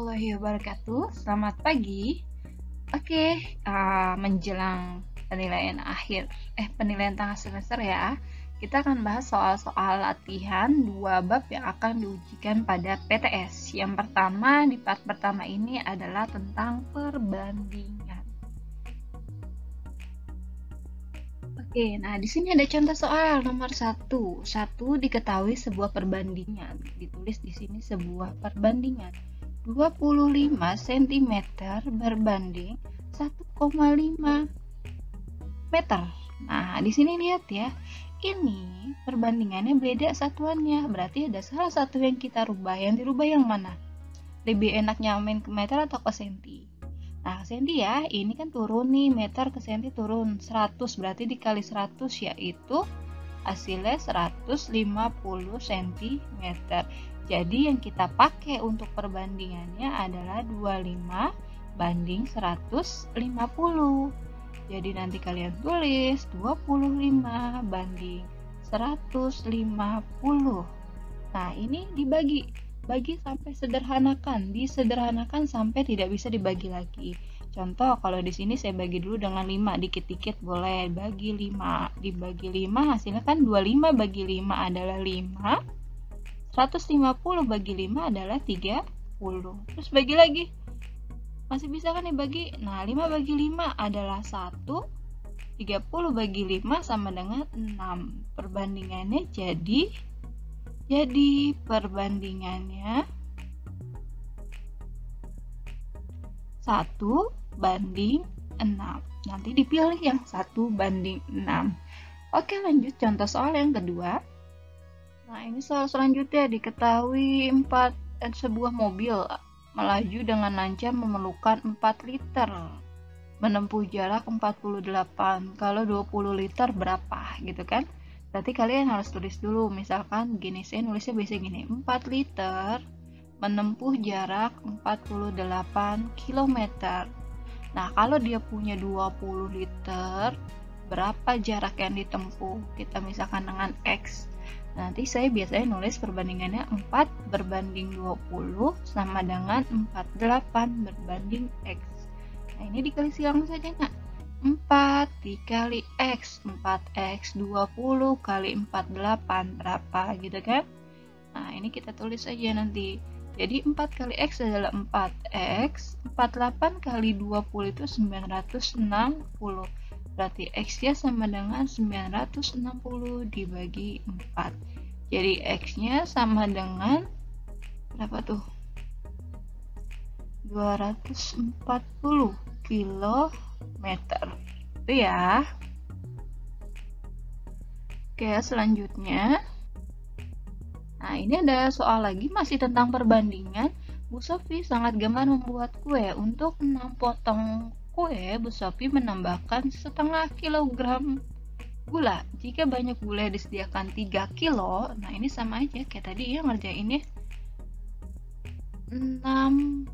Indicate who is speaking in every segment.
Speaker 1: warahmatullahi wabarakatuh. Selamat pagi. Oke, menjelang penilaian tengah semester ya. Kita akan bahas soal-soal latihan 2 bab yang akan diujikan pada PTS. Yang pertama, di part pertama ini adalah tentang perbandingan. Oke, nah di sini ada contoh soal nomor 1. 1 diketahui sebuah perbandingan. Ditulis di sini sebuah perbandingan. 25 cm berbanding 1,5 meter. Nah, di sini lihat ya. Ini perbandingannya beda satuannya. Berarti ada salah satu yang kita rubah. Yang dirubah yang mana? Lebih enaknya main ke meter atau ke senti? Nah, senti ya, ini kan turun nih, meter ke senti turun 100, berarti dikali 100 yaitu hasilnya 150 cm. Jadi yang kita pakai untuk perbandingannya adalah 25 banding 150. Jadi nanti kalian tulis 25 banding 150. Nah, ini bagi sampai disederhanakan sampai tidak bisa dibagi lagi. Contoh, kalau di sini saya bagi dulu dengan 5, dikit-dikit boleh bagi 5. Dibagi 5 hasilnya kan 25 bagi 5 adalah 5. 150 bagi 5 adalah 30. Terus bagi lagi. Masih bisa kan dibagi? Nah, 5 bagi 5 adalah 1. 30 bagi 5 sama dengan 6. Perbandingannya jadi perbandingannya 1 banding 6. Nanti dipilih yang 1 banding 6. Oke, lanjut contoh soal yang kedua. Nah, ini soal selanjutnya. Diketahui sebuah mobil melaju dengan lancar memerlukan 4 liter. Menempuh jarak 48. Kalau 20 liter berapa? Gitu kan? Berarti kalian harus tulis dulu, misalkan gini, saya nulisnya biasanya gini, 4 liter menempuh jarak 48 km. Nah, kalau dia punya 20 liter, berapa jarak yang ditempuh? Kita misalkan dengan X. Nanti saya biasanya nulis perbandingannya 4 berbanding 20 sama dengan 48 berbanding X. Nah, ini dikali langsung saja nggak? 4 dikali X, 4X 20 kali 48 berapa gitu kan? Nah, ini kita tulis saja nanti. Jadi 4 kali X adalah 4X, 48 kali 20 itu 960. Berarti X-nya sama dengan 960 dibagi 4. Jadi X-nya sama dengan berapa tuh? 240 kilometer. Itu ya. Oke, selanjutnya. Nah, ini ada soal lagi masih tentang perbandingan. Bu Sofi sangat gemar membuat kue. Untuk 6 potong kue, Bu Sofi menambahkan setengah kilogram gula. Jika banyak gula disediakan 3 kilo, nah ini sama aja kayak tadi ya ngerjainnya. 6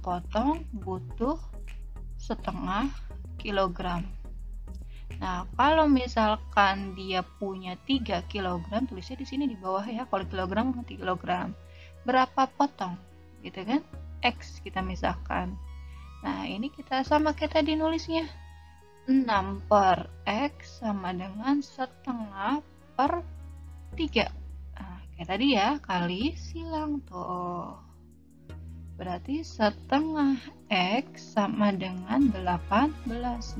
Speaker 1: potong butuh setengah kilogram. Nah, kalau misalkan dia punya 3 kilogram, tulisnya di sini di bawah ya, kalau kilogram 3 kilogram. Berapa potong? Gitu kan? X kita misalkan. Nah, ini kita sama kayak tadi nulisnya. 6 per X sama dengan setengah per 3. Nah, kayak tadi ya, kali silang tuh. Berarti setengah X sama dengan 18.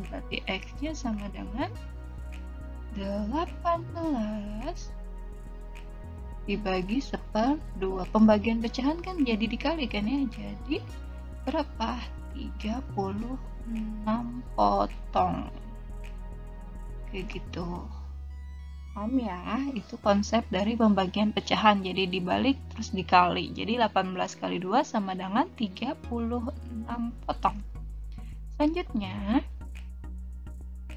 Speaker 1: Berarti X-nya sama dengan 18 dibagi 1/2. Pembagian pecahan kan jadi dikali kan ya. Jadi berapa? 36 potong. Kayak gitu. Paham ya? Itu konsep dari pembagian pecahan. Jadi dibalik terus dikali. Jadi 18 kali 2 sama dengan 36 potong. Selanjutnya.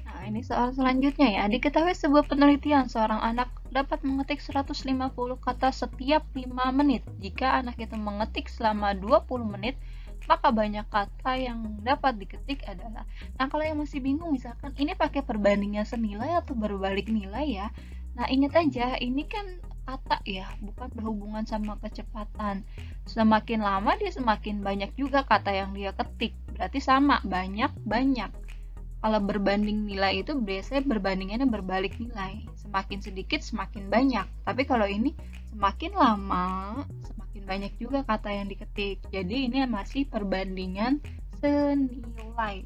Speaker 1: Nah, ini soal selanjutnya ya. Diketahui sebuah penelitian seorang anak dapat mengetik 150 kata setiap 5 menit. Jika anak itu mengetik selama 20 menit, maka banyak kata yang dapat diketik adalah. Nah, kalau yang masih bingung, misalkan ini pakai perbandingan senilai atau berbalik nilai ya. Nah, ingat aja, ini kan kata ya, bukan berhubungan sama kecepatan. Semakin lama dia semakin banyak juga kata yang dia ketik. Berarti sama, banyak-banyak. Kalau berbanding nilai itu biasanya berbandingannya berbalik nilai. Semakin sedikit semakin banyak. Tapi kalau ini semakin lama semakin banyak juga kata yang diketik. Jadi ini masih perbandingan senilai.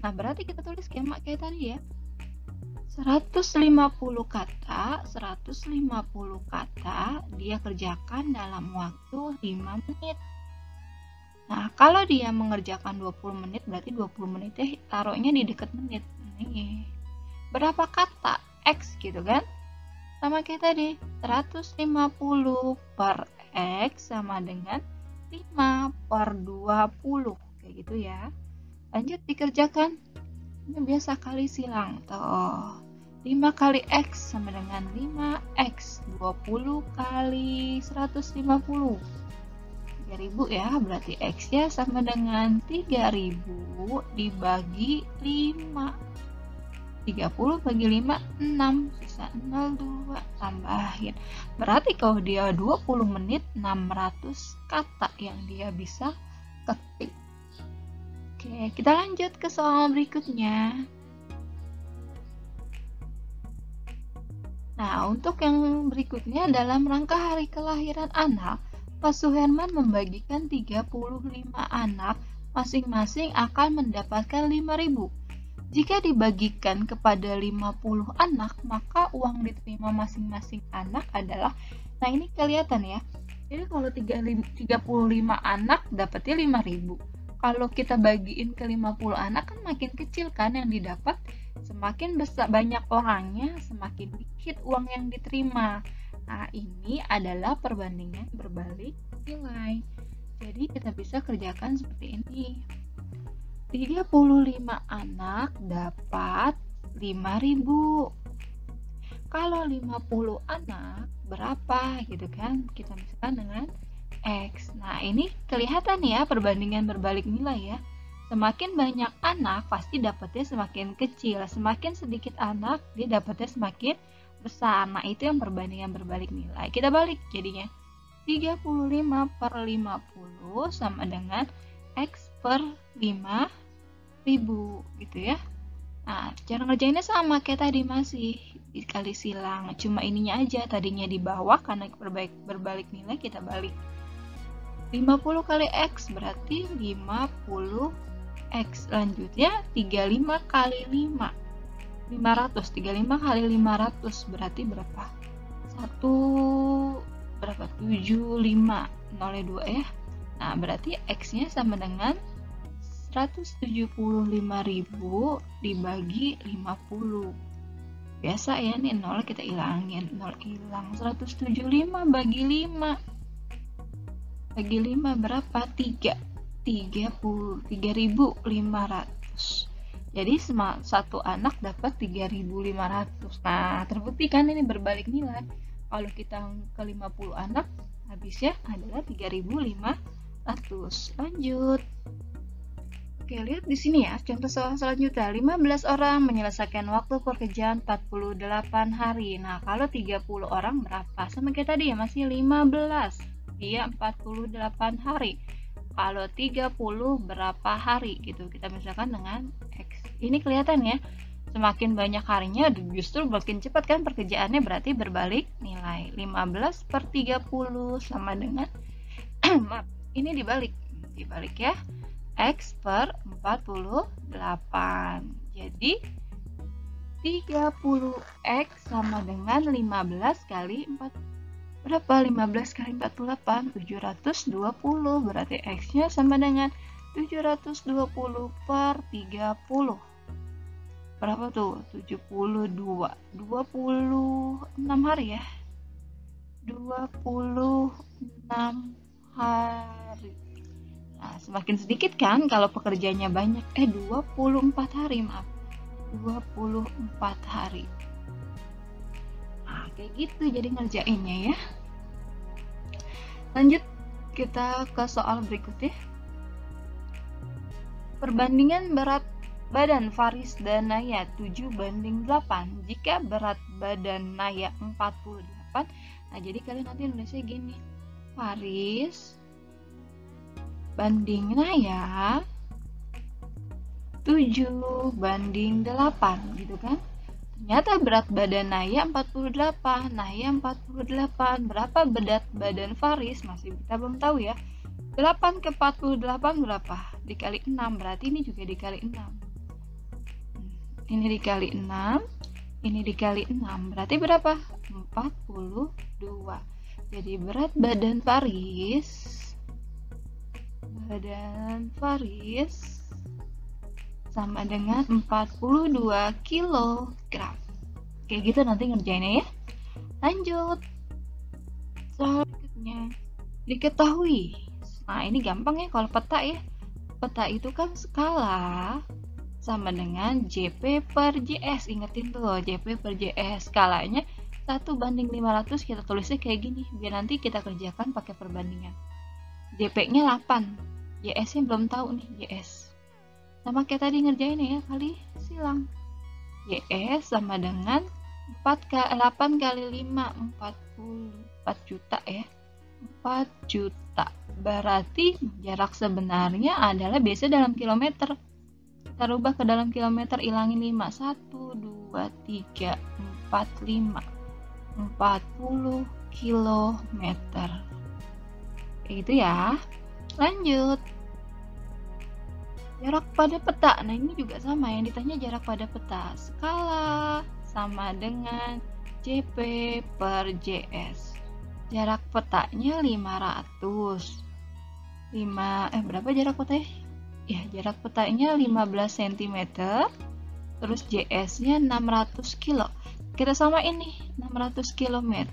Speaker 1: Nah, berarti kita tulis skema kayak tadi ya. 150 kata dia kerjakan dalam waktu 5 menit. Nah, kalau dia mengerjakan 20 menit, berarti 20 menitnya taruhnya di dekat menit. Nih. Berapa kata? X gitu kan? Sama kayak tadi, 150 per X sama dengan 5 per 20. Kayak gitu ya. Lanjut dikerjakan. Ini biasa kali silang. Tuh. 5 kali X sama dengan 5X. 20 kali 150. 3000 ya, berarti X nya sama dengan 3000 dibagi 5. 30 bagi 5, 6. Sisa 02, tambahin. Berarti kalau dia 20 menit, 600 kata yang dia bisa ketik. Oke, kita lanjut ke soal berikutnya. Nah, untuk yang berikutnya dalam rangka hari kelahiran anak, Pak Suherman membagikan 35 anak, masing-masing akan mendapatkan 5.000. Jika dibagikan kepada 50 anak, maka uang diterima masing-masing anak adalah, nah ini kelihatan ya. Jadi kalau 35 anak dapatnya 5.000. Kalau kita bagiin ke 50 anak kan makin kecil kan yang didapat. Semakin besar banyak orangnya, semakin dikit uang yang diterima. Nah, ini adalah perbandingan berbalik nilai. Jadi kita bisa kerjakan seperti ini. 35 anak dapat 5.000. Kalau 50 anak berapa gitu kan? Kita misalkan dengan X. Nah, ini kelihatan ya perbandingan berbalik nilai ya. Semakin banyak anak, pasti dapatnya semakin kecil. Semakin sedikit anak, dia dapatnya semakin besar. Nah, itu yang perbandingan berbalik nilai. Kita balik jadinya. 35 per 50 sama dengan X per 5.000 gitu ya. Nah, cara ngerjainnya sama kayak tadi, masih dikali silang. Cuma ininya aja, tadinya di bawah karena berbalik nilai kita balik. 50 kali X berarti 50 X. Selanjutnya 35 kali 5 500. 35 kali 500 berarti berapa? 75 nolnya 2 ya. Nah, berarti X nya sama dengan 175.000 dibagi 50. Biasa ya, nih 0 kita hilangin, 0 hilang. 175 bagi 5 bagi 5 berapa? 3.500. Jadi satu anak dapat 3.500. Nah, terbukti kan ini berbalik nilai. Kalau kita ke 50 anak, habisnya adalah 3.500. Lanjut. Oke, lihat di sini ya, contoh soal selanjutnya. 15 orang menyelesaikan waktu pekerjaan 48 hari. Nah, kalau 30 orang berapa? Sama kayak tadi ya, masih 15. Dia 48 hari. Kalau 30 berapa hari gitu. Kita misalkan dengan X. Ini kelihatan ya. Semakin banyak harinya justru makin cepat kan pekerjaannya, berarti berbalik nilai. 15 per 30 sama dengan maaf, ini dibalik ya. X per 48. Jadi 30X sama dengan 15 kali 4. Berapa? 15 kali 48, 720. Berarti X-nya sama dengan 720 per 30. Berapa tuh? 72. 26 hari ya. 26 hari. Nah, semakin sedikit kan kalau pekerjaannya banyak. 24 hari, maaf. 24 hari. Nah, kayak gitu jadi ngerjainnya ya. Lanjut kita ke soal berikutnya. Perbandingan berat badan Faris dan Naya 7:8. Jika berat badan Naya 48. Nah, jadi kalian nanti nulisnya gini. Faris bandingnya ya 7:8 gitu kan. Ternyata berat badan Naya 48. Naya 48. Berapa berat badan Faris? Masih kita belum tahu ya. 8 ke 48 berapa? Dikali 6. Berarti ini juga dikali 6. Ini dikali 6. Ini dikali 6. Berarti berapa? 42. Jadi berat badan Faris sama dengan 42 kilogram. Kayak gitu nanti ngerjainnya ya. Lanjut. Soal berikutnya. Diketahui. Nah, ini gampang ya kalau peta ya. Peta itu kan skala sama dengan JP per JS. Ingetin tuh, JP per JS. Skalanya 1:500, kita tulisnya kayak gini. Biar nanti kita kerjakan pakai perbandingan. JP-nya 8. JS-nya belum tahu nih, JS. Sama kayak tadi ngerjain ya, kali silang. JS sama dengan 8 kali 5, 4 juta ya. 4 juta. Berarti jarak sebenarnya adalah biasa dalam kilometer. Kita rubah ke dalam kilometer, ilangin 5. 1, 2, 3, 4, 5. 40 kilometer. Kayak gitu ya. Lanjut. Jarak pada peta. Nah, ini juga sama, yang ditanya jarak pada peta. Skala sama dengan JP per JS. Jarak petanya 500. Berapa jarak petanya? Ya, jarak petanya 15 cm. Terus JS-nya 600 kilo. Kita samain nih, 600 km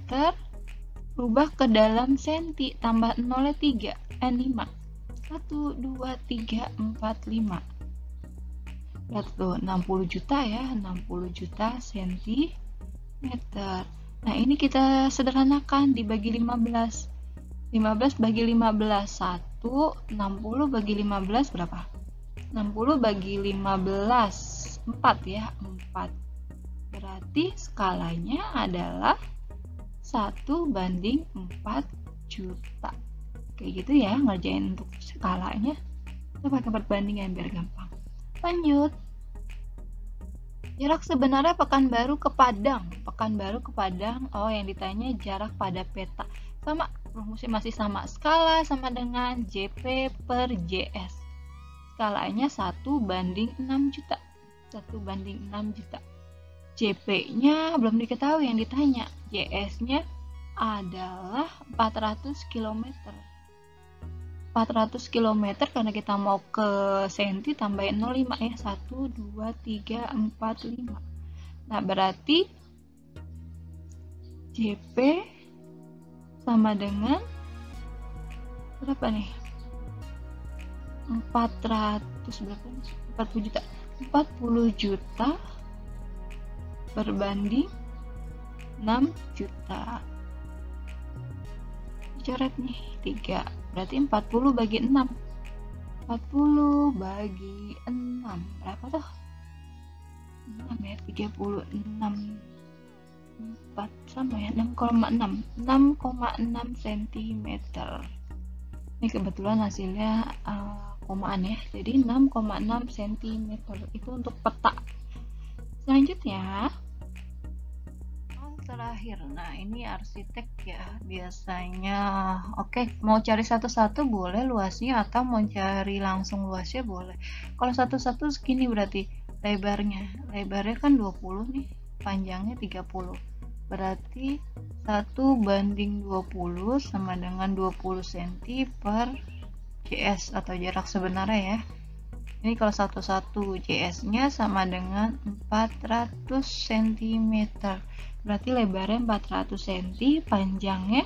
Speaker 1: rubah ke dalam senti, tambah 0-nya 3, 5. 1, 2, 3, 4, 5. Berarti tuh 60 juta ya, 60 juta sentimeter. Nah, ini kita sederhanakan, dibagi 15. 15 bagi 15, 1. 60 bagi 15 berapa? 60 bagi 15, 4 ya, 4. Berarti skalanya adalah 1:4 juta. Kayak gitu ya, ngerjain untuk skalanya. Kita pakai perbandingan biar gampang. Lanjut. Jarak sebenarnya Pekanbaru ke Padang. Pekanbaru ke Padang. Oh, yang ditanya jarak pada peta. Sama, rumusnya masih sama. Skala sama dengan JP per JS. Skalanya 1:6 juta. 1:6 juta. JP-nya belum diketahui yang ditanya. JS-nya adalah 400 km. 400 km karena kita mau ke senti, tambahin 0,5 ya. 1, 2, 3, 4, 5. Nah, berarti JP sama dengan berapa nih? 400 berapa? 40 juta. 40 juta berbanding 6 juta. Coret nih 3. Berarti 40 bagi 6. 40 bagi 6 berapa tuh? 6 ya, 36. 4 sama ya, 6,6. 6,6 cm. Ini kebetulan hasilnya komaan ya. Jadi 6,6 cm itu untuk peta. Selanjutnya terakhir. Nah, ini arsitek ya biasanya. Oke, mau cari satu-satu boleh luasnya, atau mau cari langsung luasnya boleh. Kalau satu-satu segini berarti lebarnya kan 20 nih, panjangnya 30. Berarti 1:20 sama dengan 20 cm per JS atau jarak sebenarnya ya. Ini kalau satu-satu, JS-nya sama dengan 400 cm. Berarti lebarnya 400 cm, panjangnya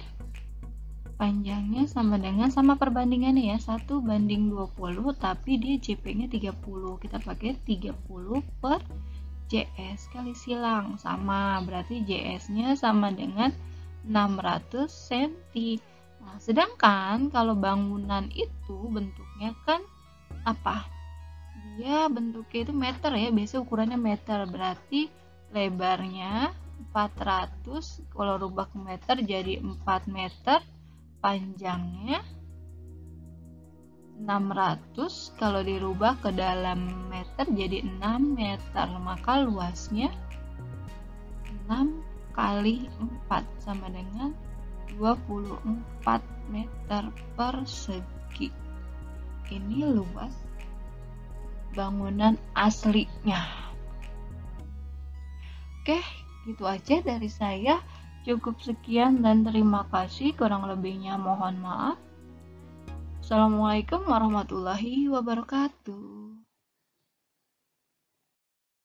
Speaker 1: sama dengan, sama perbandingannya ya, 1:20, tapi dia JP-nya 30. Kita pakai 30 per JS kali silang, sama, berarti JS-nya sama dengan 600 cm. Nah, sedangkan kalau bangunan itu bentuknya kan apa? Dia bentuknya itu meter ya, biasa ukurannya meter, berarti lebarnya 400, kalau rubah ke meter jadi 4 meter, panjangnya 600 kalau dirubah ke dalam meter jadi 6 meter, maka luasnya 6 kali 4 sama dengan 24 meter persegi. Ini luas bangunan aslinya. Oke, gitu aja dari saya. Cukup sekian dan terima kasih. Kurang lebihnya mohon maaf. Assalamualaikum warahmatullahi wabarakatuh.